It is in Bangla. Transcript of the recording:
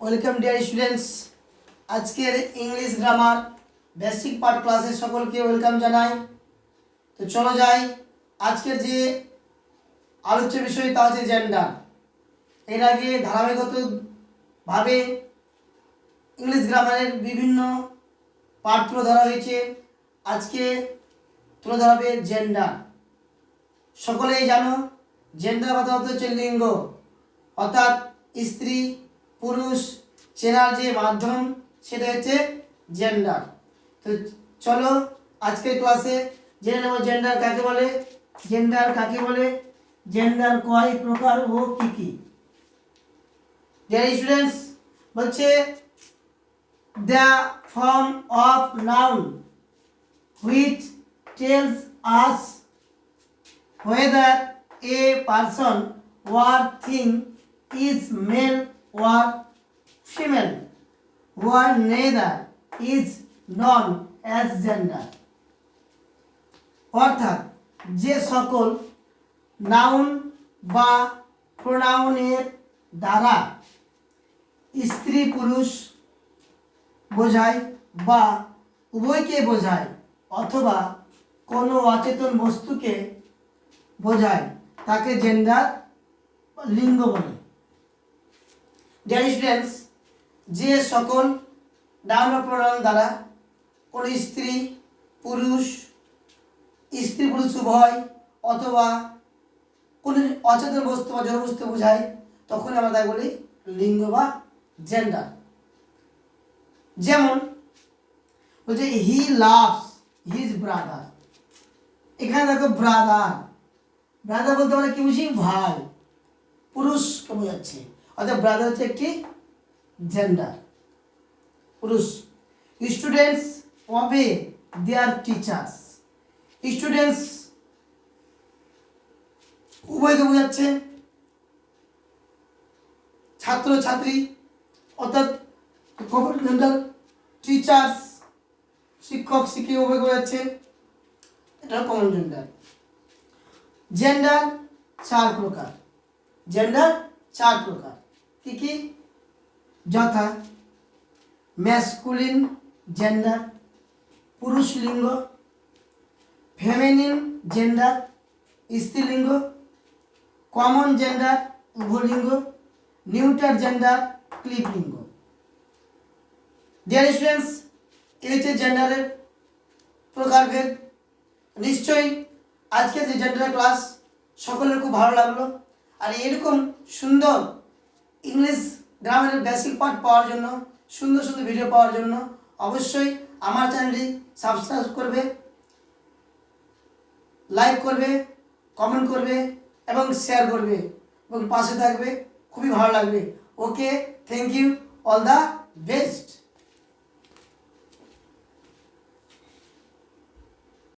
Welcome dear students. আজকের ইংলিশ গ্রামার বেসিক পার্ট ক্লাসে সকলকে ওয়েলকাম জানাই। তো চলো যাই, আজকের যে আলোচ্য বিষয় তা হচ্ছে জেন্ডার। এর আগে ধারাবাহিকভাবে ইংলিশ গ্রামারের বিভিন্ন পার্ট তুলে ধরা হয়েছে। আজকে তুলে ধরা হবে জেন্ডার। সকলেই জানো জেন্ডার কথা হচ্ছে লিঙ্গ, অর্থাৎ স্ত্রী পুরুষ চেনার যে মাধ্যম সেটা হচ্ছে জেন্ডার। তো চলো আজকের ক্লাসে জেনে নেব জেন্ডার কাকে বলে, জেন্ডার কয় প্রকার ও কি কি। ডিয়ার স্টুডেন্টস, বলছে the form of noun which tells us whether a person or thing is male or female or neither is known as gender। অর্থাৎ যে সকল নাউন বা প্রোনাউনের দ্বারা স্ত্রী পুরুষ বোঝায় বা উভয়কে বোঝায় অথবা কোনো অচেতন বস্তুকে বোঝায় তাকে জেন্ডার লিঙ্গ বলে। ডিয়ার স্টুডেন্টস, যে সকল নাউন বা প্রোনাউন দ্বারা কোনো স্ত্রী পুরুষ উভয় অথবা কোনো অচেতন বস্তু বা জড় বস্তু বোঝায় তখন আমরা তাই বলি লিঙ্গ বা জেন্ডার। যেমন বলছে হি লাভস হিজ ব্রাদার। এখানে দেখো ব্রাদার বলতে আমরা কি বুঝি? ভাই, পুরুষকে বোঝাচ্ছে, অর্থাৎ ব্রাদার হচ্ছে একটি জেন্ডার, পুরুষ। Students obey their teachers. Students উভয়কে বোঝাচ্ছে, ছাত্র ছাত্রী অর্থাৎ কমন জেন্ডার। টিচার্স শিক্ষক শিক্ষিকা উভয়কে বোঝাচ্ছে, এটা কমন জেন্ডার। জেন্ডার চার প্রকার। কি কি? যথা ম্যাসকুলিন জেন্ডার পুরুষ লিঙ্গ, ফেমিনিন জেন্ডার স্ত্রীলিঙ্গ, কমন জেন্ডার উভলিঙ্গ, নিউটার জেন্ডার ক্লিবলিঙ্গ। ডিয়ার স্টুডেন্টস, এই হচ্ছে জেন্ডারের প্রকারভেদ। নিশ্চয়ই আজকে যে জেন্ডার ক্লাস সকলের খুব ভালো লাগলো। আর এরকম সুন্দর ইংলিশ গ্রামারের বেসিক পার্ট পাওয়ার জন্য, সুন্দর সুন্দর ভিডিও পাওয়ার জন্য অবশ্যই আমার চ্যানেলটি সাবস্ক্রাইব করবে, লাইক করবে, কমেন্ট করবে এবং শেয়ার করবে এবং পাশে থাকবে, খুবই ভালো লাগবে। Okay, thank you, all the best.